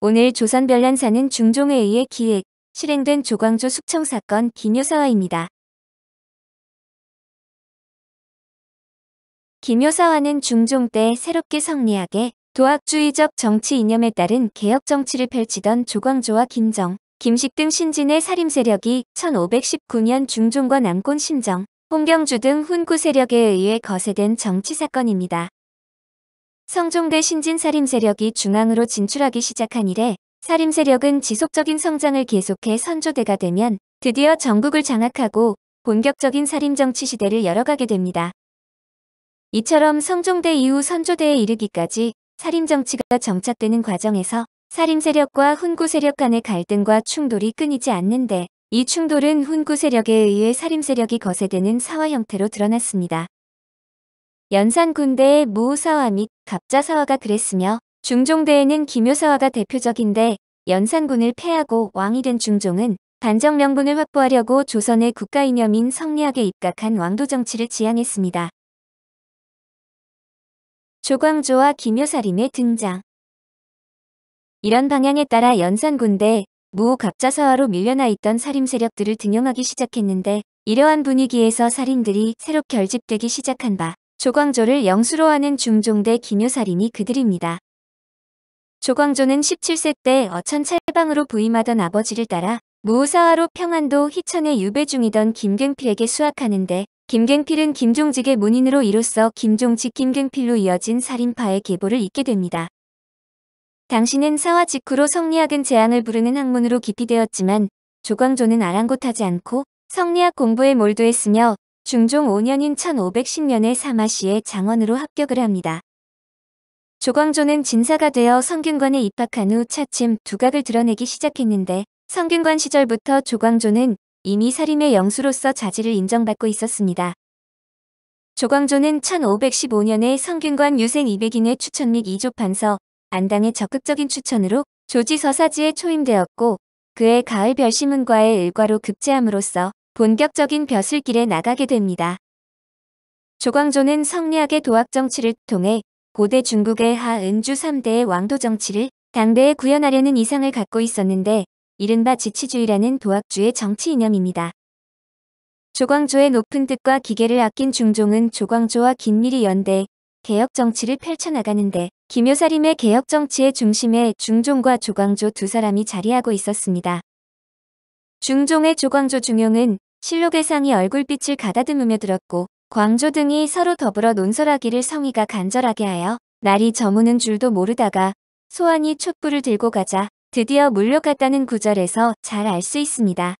오늘 조선별난사는 중종에 의해 기획, 실행된 조광조 숙청 사건 기묘사화입니다. 기묘사화는 중종 때 새롭게 성리학의 도학주의적 정치 이념에 따른 개혁 정치를 펼치던 조광조와 김정, 김식 등 신진의 살림 세력이 1519년 중종과 남곤 신정, 홍경주 등 훈구 세력에 의해 거세된 정치 사건입니다. 성종대 신진 살림 세력이 중앙으로 진출하기 시작한 이래 살림 세력은 지속적인 성장을 계속해 선조대가 되면 드디어 전국을 장악하고 본격적인 살림 정치 시대를 열어가게 됩니다. 이처럼 성종대 이후 선조대에 이르기까지 살림 정치가 정착되는 과정에서 살림 세력과 훈구 세력 간의 갈등과 충돌이 끊이지 않는데 이 충돌은 훈구 세력에 의해 살림 세력이 거세되는 사화 형태로 드러났습니다. 연산군대의 무우사화 및 갑자사화가 그랬으며 중종대에는 기묘사화가 대표적인데 연산군을 패하고 왕이 된 중종은 반정 명분을 확보하려고 조선의 국가 이념인 성리학에 입각한 왕도 정치를 지향했습니다. 조광조와 기묘살림의 등장. 이런 방향에 따라 연산군대, 무갑자사화로 밀려나 있던 살림 세력들을 등용하기 시작했는데 이러한 분위기에서 살인들이 새로 결집되기 시작한 바 조광조를 영수로 하는 중종대 기묘살림이 그들입니다. 조광조는 17세 때 어천 찰방으로 부임하던 아버지를 따라 무우사화로 평안도 희천에 유배 중이던 김갱필에게 수학하는데 김갱필은 김종직의 문인으로 이로써 김종직 김갱필로 이어진 살인파의 계보를 잇게 됩니다. 당시는 사화 직후로 성리학은 재앙을 부르는 학문으로 기피되었지만 조광조는 아랑곳하지 않고 성리학 공부에 몰두했으며 중종 5년인 1510년에 사마시에 장원으로 합격을 합니다. 조광조는 진사가 되어 성균관에 입학한 후 차츰 두각을 드러내기 시작했는데 성균관 시절부터 조광조는 이미 살림의 영수로서 자질을 인정받고 있었습니다. 조광조는 1515년에 성균관 유생 200인의 추천 및 이조판서, 안당의 적극적인 추천으로 조지서사지에 초임되었고 그의 가을 별시문과의 일과로 급제함으로써 본격적인 벼슬길에 나가게 됩니다. 조광조는 성리학의 도학 정치를 통해 고대 중국의 하은주 3대의 왕도 정치를 당대에 구현하려는 이상을 갖고 있었는데 이른바 지치주의라는 도학주의 정치 이념입니다. 조광조의 높은 뜻과 기계를 아낀 중종은 조광조와 긴밀히 연대, 개혁 정치를 펼쳐나가는데 기묘살림의 개혁 정치의 중심에 중종과 조광조 두 사람이 자리하고 있었습니다. 중종의 조광조 중용은 실록의 상이 얼굴빛을 가다듬으며 들었고 광조 등이 서로 더불어 논설하기를 성의가 간절하게 하여 날이 저무는 줄도 모르다가 소환이 촛불을 들고 가자 드디어 물려갔다는 구절에서 잘 알 수 있습니다.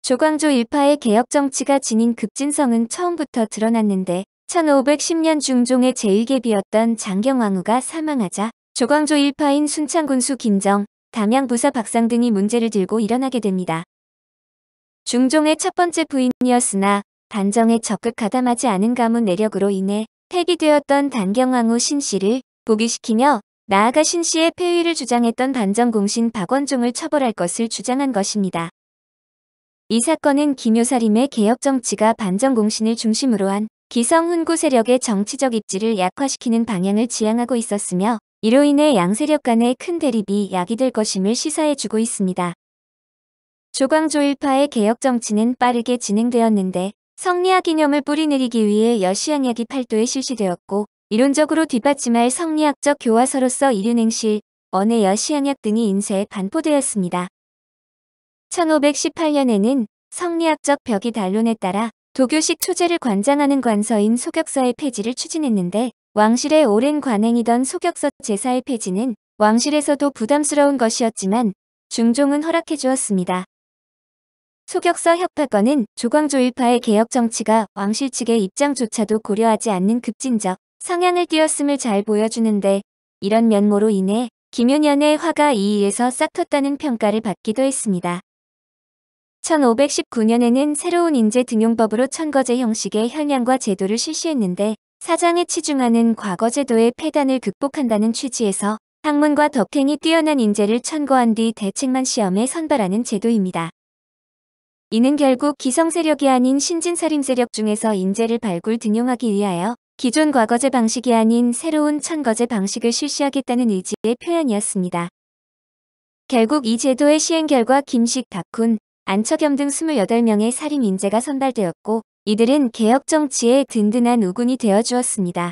조광조 일파의 개혁 정치가 지닌 급진성은 처음부터 드러났는데 1510년 중종의 제1계비였던 장경왕후가 사망하자 조광조 일파인 순창군수 김정, 담양부사 박상 등이 문제를 들고 일어나게 됩니다. 중종의 첫 번째 부인이었으나 단정에 적극 가담하지 않은 가문 내력으로 인해 폐기되었던 단경왕후 신씨를 복위시키며 나아가 신씨의 폐위를 주장했던 반정공신 박원종을 처벌할 것을 주장한 것입니다. 이 사건은 기묘살림의 개혁 정치가 반정공신을 중심으로 한 기성훈구 세력의 정치적 입지를 약화시키는 방향을 지향하고 있었으며 이로 인해 양세력 간의 큰 대립이 야기될 것임을 시사해주고 있습니다. 조광조 일파의 개혁 정치는 빠르게 진행되었는데 성리학 이념을 뿌리내리기 위해 여시향약이 팔도에 실시되었고 이론적으로 뒷받침할 성리학적 교화서로서 이륜행실, 언해 여시향약 등이 인쇄에 반포되었습니다. 1518년에는 성리학적 벽이 단론에 따라 도교식 초제를 관장하는 관서인 소격서의 폐지를 추진했는데 왕실의 오랜 관행이던 소격서 제사의 폐지는 왕실에서도 부담스러운 것이었지만 중종은 허락해 주었습니다. 소격서 혁파건은 조광조 일파의 개혁 정치가 왕실 측의 입장조차도 고려하지 않는 급진적 성향을 띄었음을 잘 보여주는데 이런 면모로 인해 기묘년의 화가 이의에서 싹 텄다는 평가를 받기도 했습니다. 1519년에는 새로운 인재 등용법으로 천거제 형식의 현량과 제도를 실시했는데 사장에 치중하는 과거제도의 폐단을 극복한다는 취지에서 학문과 덕행이 뛰어난 인재를 천거한 뒤 대책만 시험에 선발하는 제도입니다. 이는 결국 기성세력이 아닌 신진살림 세력 중에서 인재를 발굴 등용하기 위하여 기존 과거제 방식이 아닌 새로운 천거제 방식을 실시하겠다는 의지의 표현이었습니다. 결국 이 제도의 시행 결과 김식, 박훈, 안처겸 등 28명의 살인 인재가 선발되었고 이들은 개혁 정치의 든든한 우군이 되어 주었습니다.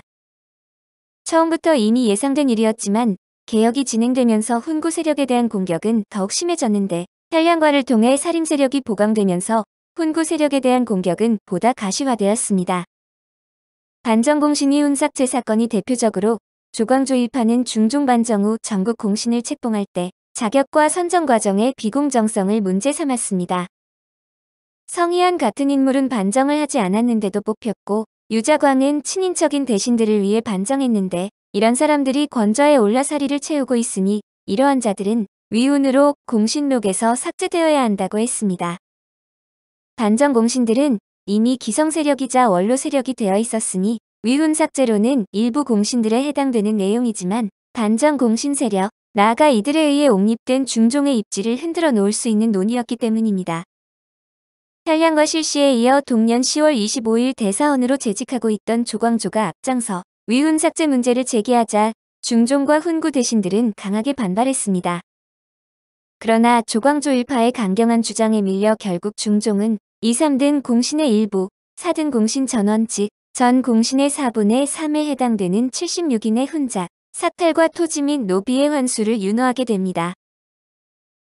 처음부터 이미 예상된 일이었지만 개혁이 진행되면서 훈구 세력에 대한 공격은 더욱 심해졌는데 현량과를 통해 살인 세력이 보강되면서 훈구 세력에 대한 공격은 보다 가시화되었습니다. 반정공신위 훈삭제 사건이 대표적으로 조광조 일파는 중종 반정 후 전국 공신을 책봉할 때 자격과 선정 과정의 비공정성을 문제 삼았습니다. 성희안 같은 인물은 반정을 하지 않았는데도 뽑혔고 유자광은 친인척인 대신들을 위해 반정했는데 이런 사람들이 권좌에 올라 사리를 채우고 있으니 이러한 자들은 위훈으로 공신록에서 삭제되어야 한다고 했습니다. 반정 공신들은 이미 기성 세력이자 원로 세력이 되어 있었으니 위훈 삭제로는 일부 공신들에 해당되는 내용이지만 반정 공신 세력, 나아가 이들에 의해 옹립된 중종의 입지를 흔들어 놓을 수 있는 논의였기 때문입니다. 현량과 실시에 이어 동년 10월 25일 대사원으로 재직하고 있던 조광조가 앞장서 위훈 삭제 문제를 제기하자 중종과 훈구 대신들은 강하게 반발했습니다. 그러나 조광조 일파의 강경한 주장에 밀려 결국 중종은 2, 3등 공신의 일부, 4등 공신 전원 즉 전 공신의 4분의 3에 해당되는 76인의 훈작, 사탈과 토지 및 노비의 환수를 윤호하게 됩니다.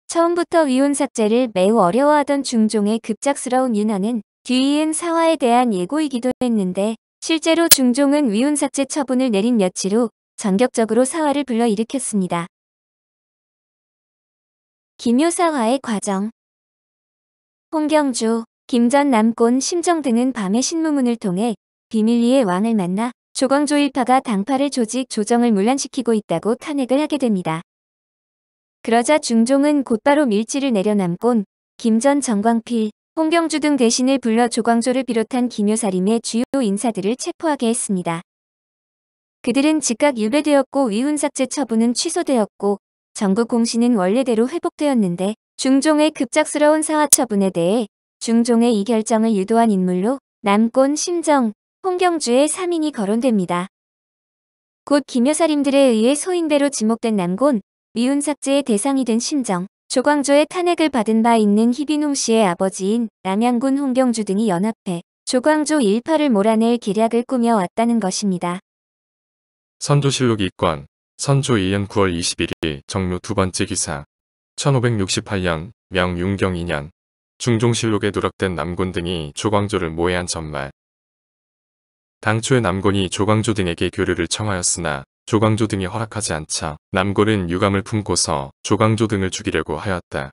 처음부터 위훈 삭제를 매우 어려워하던 중종의 급작스러운 윤허는 뒤이은 사화에 대한 예고이기도 했는데 실제로 중종은 위훈 삭제 처분을 내린 며칠 후 전격적으로 사화를 불러일으켰습니다. 기묘사화의 과정. 홍경주, 김전 남곤, 심정 등은 밤에 신무문을 통해 비밀리에 왕을 만나 조광조 일파가 당파를 조직 조정을 문란시키고 있다고 탄핵을 하게 됩니다. 그러자 중종은 곧바로 밀지를 내려 남곤, 김전, 정광필, 홍경주 등 대신을 불러 조광조를 비롯한 기묘사림의 주요 인사들을 체포하게 했습니다. 그들은 즉각 유배되었고 위훈 삭제 처분은 취소되었고 전국 공신은 원래대로 회복되었는데 중종의 급작스러운 사화 처분에 대해 중종의 이 결정을 유도한 인물로 남곤, 심정, 홍경주의 3인이 거론됩니다. 곧 기묘사림들에 의해 소인배로 지목된 남곤, 위훈 삭제의 대상이 된 심정, 조광조의 탄핵을 받은 바 있는 희빈홍 씨의 아버지인 남양군 홍경주 등이 연합해 조광조 일파를 몰아낼 계략을 꾸며왔다는 것입니다. 선조실록 2권, 선조 2년 9월 21일 정묘 두 번째 기사, 1568년 명윤경 2년 중종실록에 누락된 남곤 등이 조광조를 모해한 전말. 당초에 남곤이 조광조 등에게 교류를 청하였으나 조광조 등이 허락하지 않자 남곤은 유감을 품고서 조광조 등을 죽이려고 하였다.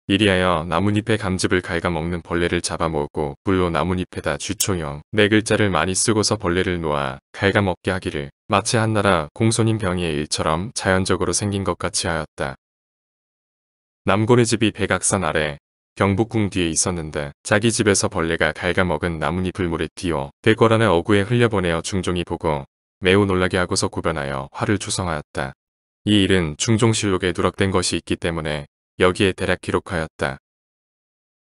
이리하여 나뭇잎에 감즙을 갉아먹는 벌레를 잡아모으고 불로 나뭇잎에다 쥐초형 4글자를 많이 쓰고서 벌레를 놓아 갉아먹게 하기를 마치 한나라 공손인 병이의 일처럼 자연적으로 생긴 것 같이 하였다. 남곤의 집이 백악산 아래 경복궁 뒤에 있었는데 자기 집에서 벌레가 갉아먹은 나뭇잎을 물에 띄워 대궐 안에 어구에 흘려보내어 중종이 보고 매우 놀라게 하고서 고변하여 화를 조성하였다. 이 일은 중종실록에 누락된 것이 있기 때문에 여기에 대략 기록하였다.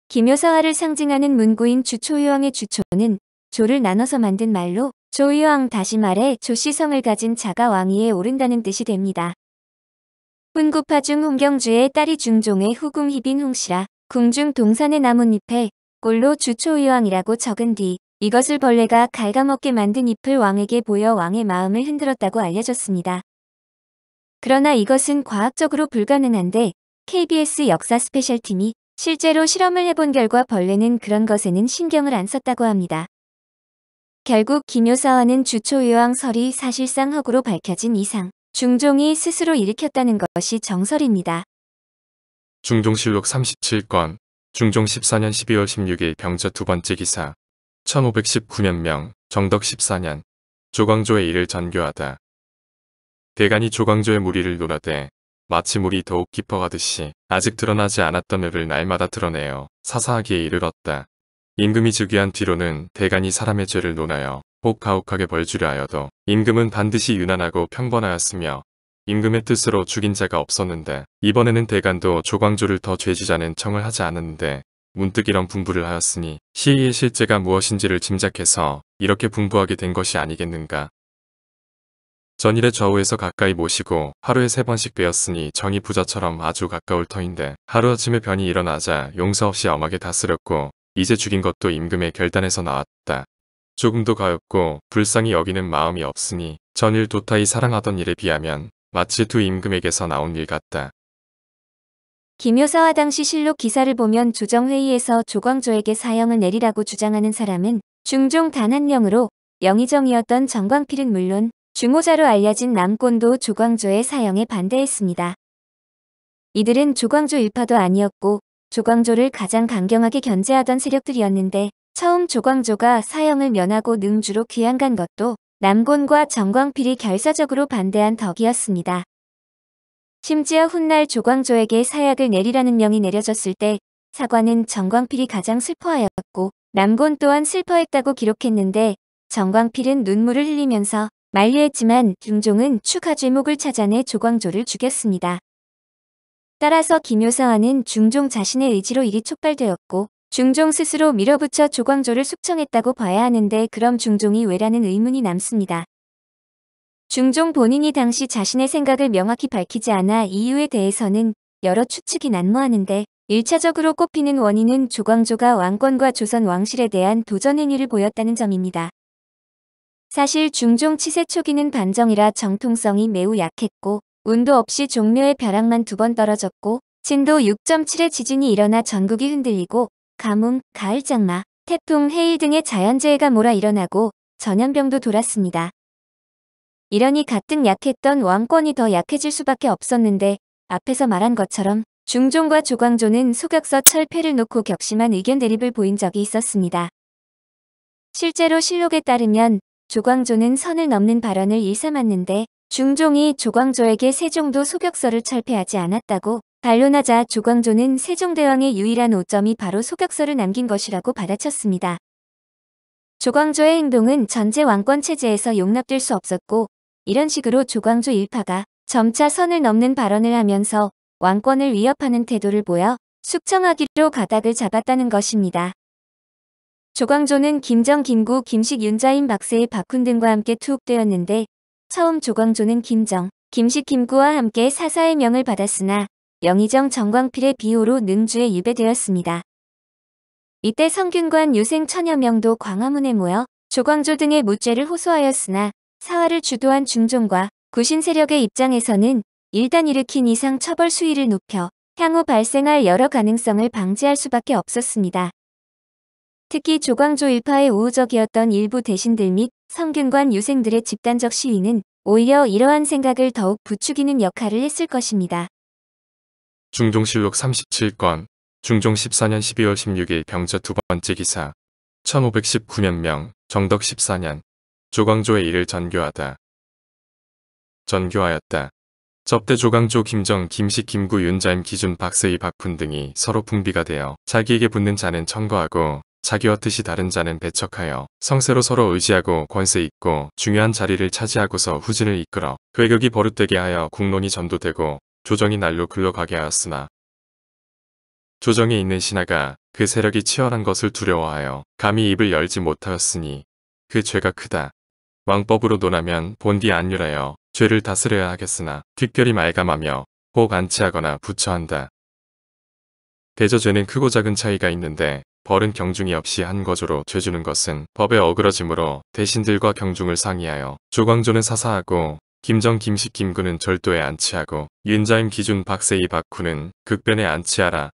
기묘사화를 상징하는 문구인 주초유왕의 주초는 조를 나눠서 만든 말로 조유왕 다시 말해 조씨성을 가진 자가 왕위에 오른다는 뜻이 됩니다. 훈구파 중 홍경주의 딸이 중종의 후궁 희빈 홍씨라 궁중 동산의 나뭇잎에 꼴로 주초유왕이라고 적은 뒤 이것을 벌레가 갉아먹게 만든 잎을 왕에게 보여 왕의 마음을 흔들었다고 알려졌습니다. 그러나 이것은 과학적으로 불가능한데 KBS 역사 스페셜팀이 실제로 실험을 해본 결과 벌레는 그런 것에는 신경을 안 썼다고 합니다. 결국 기묘사화는 주초유왕 설이 사실상 허구로 밝혀진 이상 중종이 스스로 일으켰다는 것이 정설입니다. 중종실록 37권, 중종 14년 12월 16일 병저 두 번째 기사, 1519년 명, 정덕 14년, 조광조의 일을 전교하다. 대간이 조광조의 무리를 논하되 마치 물이 더욱 깊어가듯이 아직 드러나지 않았던 을을 날마다 드러내어 사사하기에 이르렀다. 임금이 즉위한 뒤로는 대간이 사람의 죄를 논하여 혹 가혹하게 벌주려 하여도 임금은 반드시 유난하고 평범하였으며 임금의 뜻으로 죽인 자가 없었는데 이번에는 대간도 조광조를 더 죄지자는 청을 하지 않았는데 문득 이런 분부를 하였으니 시의의 실제가 무엇인지를 짐작해서 이렇게 분부하게 된 것이 아니겠는가. 전일의 좌우에서 가까이 모시고 하루에 3번씩 뵈었으니 정이 부자처럼 아주 가까울 터인데 하루아침에 변이 일어나자 용서 없이 엄하게 다스렸고 이제 죽인 것도 임금의 결단에서 나왔다. 조금도 가엾고 불쌍히 여기는 마음이 없으니 전일 도타히 사랑하던 일에 비하면 마치 두 임금에게서 나온 일 같다. 김효사와 당시 실록 기사를 보면 조정회의에서 조광조에게 사형을 내리라고 주장하는 사람은 중종 단 한 명으로 영의정이었던 정광필은 물론 중호자로 알려진 남곤도 조광조의 사형에 반대했습니다. 이들은 조광조 일파도 아니었고 조광조를 가장 강경하게 견제하던 세력들이었는데 처음 조광조가 사형을 면하고 능주로 귀양간 것도 남곤과 정광필이 결사적으로 반대한 덕이었습니다. 심지어 훗날 조광조에게 사약을 내리라는 명이 내려졌을 때 사관은 정광필이 가장 슬퍼하였고 남곤 또한 슬퍼했다고 기록했는데 정광필은 눈물을 흘리면서 만류했지만 중종은 추가 죄목을 찾아내 조광조를 죽였습니다. 따라서 김효사화는 중종 자신의 의지로 일이 촉발되었고 중종 스스로 밀어붙여 조광조를 숙청했다고 봐야 하는데 그럼 중종이 왜라는 의문이 남습니다. 중종 본인이 당시 자신의 생각을 명확히 밝히지 않아 이유에 대해서는 여러 추측이 난무하는데 1차적으로 꼽히는 원인은 조광조가 왕권과 조선 왕실에 대한 도전 행위를 보였다는 점입니다. 사실 중종 치세 초기는 반정이라 정통성이 매우 약했고 운도 없이 종묘의 벼락만 2번 떨어졌고 진도 6.7의 지진이 일어나 전국이 흔들리고 가뭄, 가을장마, 태풍, 해일 등의 자연재해가 몰아 일어나고 전염병도 돌았습니다. 이러니 가뜩 약했던 왕권이 더 약해질 수밖에 없었는데 앞에서 말한 것처럼 중종과 조광조는 소격서 철폐를 놓고 격심한 의견 대립을 보인 적이 있었습니다. 실제로 실록에 따르면 조광조는 선을 넘는 발언을 일삼았는데 중종이 조광조에게 세종도 소격서를 철폐하지 않았다고 반론하자 조광조는 세종대왕의 유일한 오점이 바로 소격서를 남긴 것이라고 받아쳤습니다. 조광조의 행동은 전제 왕권 체제에서 용납될 수 없었고 이런 식으로 조광조 일파가 점차 선을 넘는 발언을 하면서 왕권을 위협하는 태도를 보여 숙청하기로 가닥을 잡았다는 것입니다. 조광조는 김정, 김구, 김식, 윤자임, 박세희, 박훈 등과 함께 투옥되었는데 처음 조광조는 김정, 김식, 김구와 함께 사사의 명을 받았으나 영의정 정광필의 비호로 능주에 유배되었습니다. 이때 성균관 유생 천여 명도 광화문에 모여 조광조 등의 무죄를 호소하였으나 사화를 주도한 중종과 구신 세력의 입장에서는 일단 일으킨 이상 처벌 수위를 높여 향후 발생할 여러 가능성을 방지할 수밖에 없었습니다. 특히 조광조 일파의 우호적이었던 일부 대신들 및 성균관 유생들의 집단적 시위는 오히려 이러한 생각을 더욱 부추기는 역할을 했을 것입니다. 중종실록 37권 중종 14년 12월 16일 병자 2번째 기사 1519년 정덕 14년 조광조의 일을 전교하다. 전교하였다. 접대 조광조, 김정, 김식, 김구, 윤자임, 기준, 박세희, 박훈 등이 서로 분비가 되어 자기에게 붙는 자는 청거하고 자기와 뜻이 다른 자는 배척하여 성세로 서로 의지하고 권세 있고 중요한 자리를 차지하고서 후진을 이끌어 괴격이 버릇되게 하여 국론이 전도되고 조정이 날로 굴러가게 하였으나 조정에 있는 신하가 그 세력이 치열한 것을 두려워하여 감히 입을 열지 못하였으니 그 죄가 크다. 왕법으로 논하면 본디 안율하여 죄를 다스려야 하겠으나 특별히 말감하며 혹 안치하거나 부처한다. 대저죄는 크고 작은 차이가 있는데 벌은 경중이 없이 한 거조로 죄주는 것은 법에 어그러지므로 대신들과 경중을 상의하여 조광조는 사사하고 김정, 김식, 김구는 절도에 안치하고 윤자임, 기준, 박세희, 박훈은 극변에 안치하라.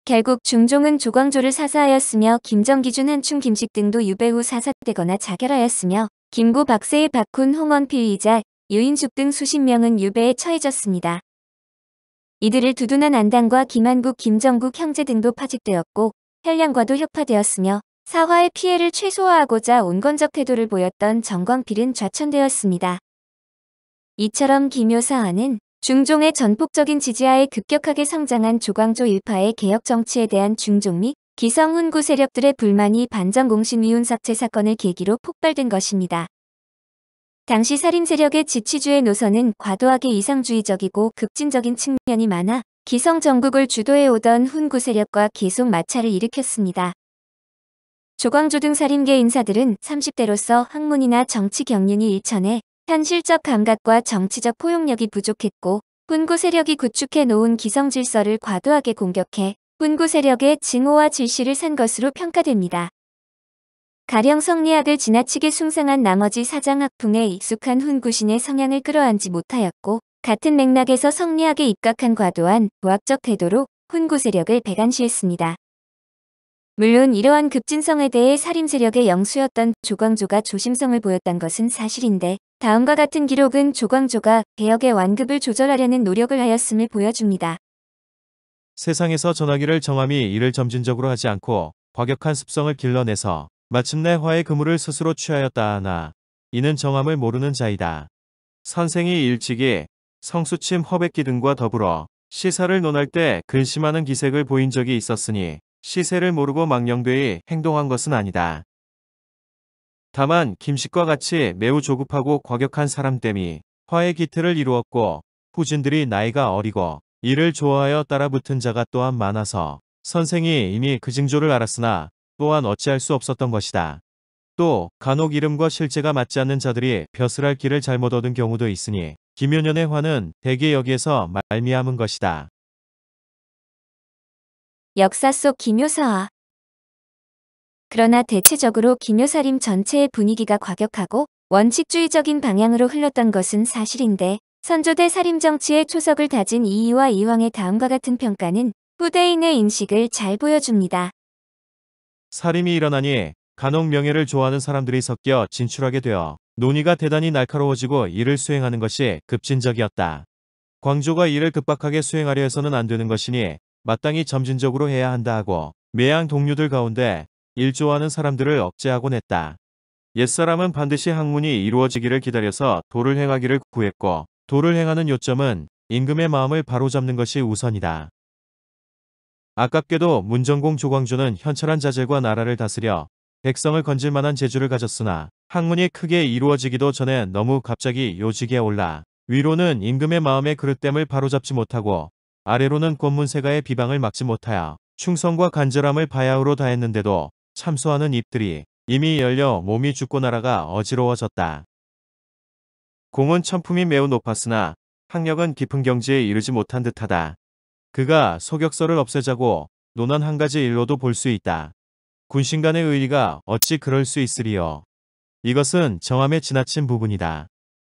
결국 중종은 조광조를 사사하였으며 김정, 기준, 한충, 김식 등도 유배 후 사사되거나 자결하였으며 김구, 박세희, 박훈, 홍원필, 이자, 유인숙 등 수십 명은 유배에 처해졌습니다. 이들을 두둔한 안당과 김한국, 김정국 형제 등도 파직되었고 혈량과도 혁파되었으며 사화의 피해를 최소화하고자 온건적 태도를 보였던 정광필은 좌천되었습니다. 이처럼 김효사화는 중종의 전폭적인 지지하에 급격하게 성장한 조광조 일파의 개혁 정치에 대한 중종 및 기성 훈구 세력들의 불만이 반정공신위훈 삭제 사건을 계기로 폭발된 것입니다. 당시 살림 세력의 지치주의 노선은 과도하게 이상주의적이고 급진적인 측면이 많아 기성 정국을 주도해오던 훈구 세력과 계속 마찰을 일으켰습니다. 조광조 등 살림계 인사들은 30대로서 학문이나 정치 경륜이 일천해 현실적 감각과 정치적 포용력이 부족했고 훈구 세력이 구축해 놓은 기성 질서를 과도하게 공격해 훈구 세력의 증오와 질시를 산 것으로 평가됩니다. 가령 성리학을 지나치게 숭상한 나머지 사장학풍에 익숙한 훈구신의 성향을 끌어안지 못하였고 같은 맥락에서 성리학에 입각한 과도한 도학적 태도로 훈구 세력을 배관시했습니다. 물론 이러한 급진성에 대해 살림 세력의 영수였던 조광조가 조심성을 보였던 것은 사실인데 다음과 같은 기록은 조광조가 개혁의 완급을 조절하려는 노력을 하였음을 보여줍니다. 세상에서 전하기를 정함이 이를 점진적으로 하지 않고 과격한 습성을 길러내서 마침내 화의 그물을 스스로 취하였다 하나 이는 정함을 모르는 자이다. 선생이 일찍이 성수침 허백기 등과 더불어 시사를 논할 때 근심하는 기색을 보인 적이 있었으니 시세를 모르고 망령되이 행동한 것은 아니다. 다만 김식과 같이 매우 조급하고 과격한 사람 땜이 화의 기틀을 이루었고 후진들이 나이가 어리고 이를 좋아하여 따라붙은 자가 또한 많아서 선생이 이미 그 징조를 알았으나 또한 어찌할 수 없었던 것이다. 또 간혹 이름과 실제가 맞지 않는 자들이 벼슬할 길을 잘못 얻은 경우도 있으니 김효년의 화는 대개 여기에서 말미암은 것이다. 역사 속 기묘사화. 그러나 대체적으로 기묘살림 전체의 분위기가 과격하고 원칙주의적인 방향으로 흘렀던 것은 사실인데 선조대 살림정치의 초석을 다진 이이와 이황의 다음과 같은 평가는 후대인의 인식을 잘 보여줍니다. 살림이 일어나니 간혹 명예를 좋아하는 사람들이 섞여 진출하게 되어 논의가 대단히 날카로워지고 이를 수행하는 것이 급진적이었다. 광조가 이를 급박하게 수행하려 해서는 안 되는 것이니 마땅히 점진적으로 해야 한다 하고 매양 동료들 가운데 일 좋아하는 사람들을 억제하곤 했다. 옛사람은 반드시 학문이 이루어지기를 기다려서 도를 행하기를 구했고 도를 행하는 요점은 임금의 마음을 바로잡는 것이 우선이다. 아깝게도 문정공 조광조는 현철한 자질과 나라를 다스려 백성을 건질 만한 재주를 가졌으나 학문이 크게 이루어지기도 전에 너무 갑자기 요직에 올라 위로는 임금의 마음의 그릇됨을 바로잡지 못하고 아래로는 권문세가의 비방을 막지 못하여 충성과 간절함을 바야흐로 다했는데도 참소하는 입들이 이미 열려 몸이 죽고 나라가 어지러워졌다. 공은 천품이 매우 높았으나 학력은 깊은 경지에 이르지 못한 듯하다. 그가 소격서를 없애자고 논한 한 가지 일로도 볼 수 있다. 군신 간의 의리가 어찌 그럴 수 있으리요. 이것은 정함에 지나친 부분이다.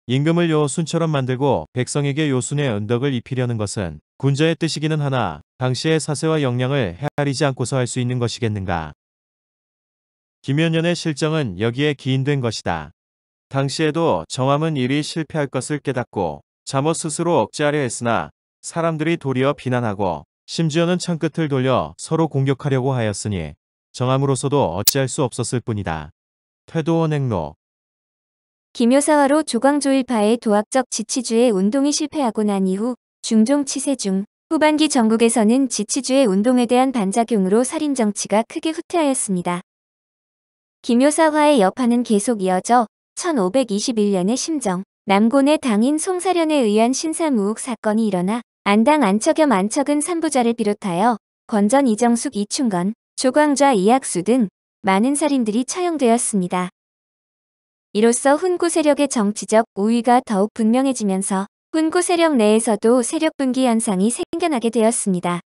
임금을 요순처럼 만들고 백성에게 요순의 은덕을 입히려는 것은 군자의 뜻이기는 하나 당시의 사세와 역량을 헤아리지 않고서 할 수 있는 것이겠는가. 김효년의 실정은 여기에 기인된 것이다. 당시에도 정함은 일이 실패할 것을 깨닫고 잠옷 스스로 억제하려 했으나 사람들이 도리어 비난하고 심지어는 창끝을 돌려 서로 공격하려고 하였으니 정함으로서도 어찌할 수 없었을 뿐이다. 태도원 행로. 기묘사화로 조광조일파의 도학적 지치주의 운동이 실패하고 난 이후 중종 치세중 후반기 전국에서는 지치주의 운동에 대한 반작용으로 살인정치가 크게 후퇴하였습니다. 기묘사화의 여파는 계속 이어져 1521년에 심정, 남곤의 당인 송사련에 의한 신사무욱 사건이 일어나 안당 안척염 안척은 삼부자를 비롯하여 권전 이정숙 이충건, 조광좌 이학수 등 많은 살인들이 처형되었습니다. 이로써 훈구 세력의 정치적 우위가 더욱 분명해지면서 훈구 세력 내에서도 세력 분기 현상이 생겨나게 되었습니다.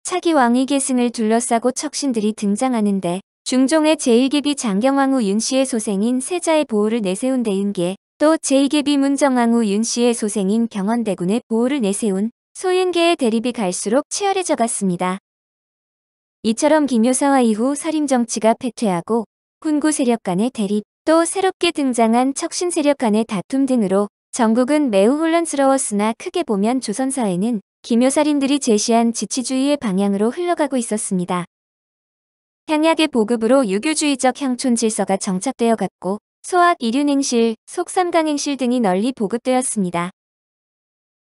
차기 왕위 계승을 둘러싸고 척신들이 등장하는데 중종의 제1계비 장경왕후 윤씨의 소생인 세자의 보호를 내세운 대윤계, 또 제2계비 문정왕후 윤씨의 소생인 경원대군의 보호를 내세운 소윤계의 대립이 갈수록 치열해져 갔습니다. 이처럼 기묘사화 이후 살림정치가 패퇴하고 훈구 세력 간의 대립, 또 새롭게 등장한 척신 세력 간의 다툼 등으로 전국은 매우 혼란스러웠으나 크게 보면 조선사회는 기묘살인들이 제시한 지치주의의 방향으로 흘러가고 있었습니다. 향약의 보급으로 유교주의적 향촌 질서가 정착되어 갔고 소학 이륜행실, 속삼강행실 등이 널리 보급되었습니다.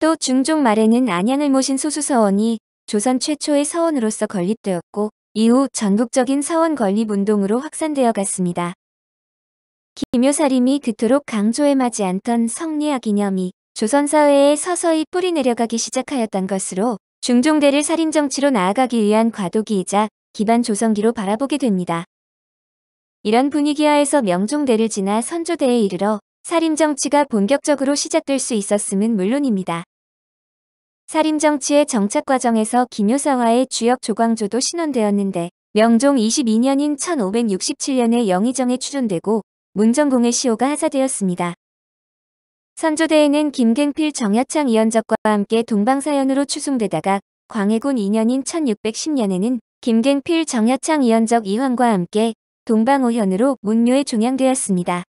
또 중종 말에는 안양을 모신 소수서원이 조선 최초의 서원으로서 건립되었고 이후 전국적인 서원 건립운동으로 확산되어 갔습니다. 기묘살림이 그토록 강조해마지 않던 성리학 이념이 조선사회에 서서히 뿌리 내려가기 시작하였던 것으로 중종대를 살인정치로 나아가기 위한 과도기이자 기반 조성기로 바라보게 됩니다. 이런 분위기하에서 명종대를 지나 선조대에 이르러 살인정치가 본격적으로 시작될 수 있었음은 물론입니다. 살인정치의 정착 과정에서 기묘사화의 주역 조광조도 신원되었는데 명종 22년인 1567년에 영의정에 추존되고 문정공의 시호가 하사되었습니다. 선조대에는 김갱필 정야창 이연적과 함께 동방사연으로 추송되다가 광해군 2년인 1610년에는 김갱필 정야창 이연적 이황과 함께 동방오현으로 문묘에 종양되었습니다.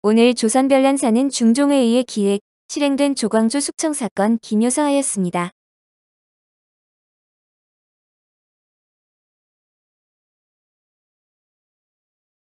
오늘 조선별난사는 중종에 의해 기획, 실행된 조광조 숙청 사건 기묘사화였습니다.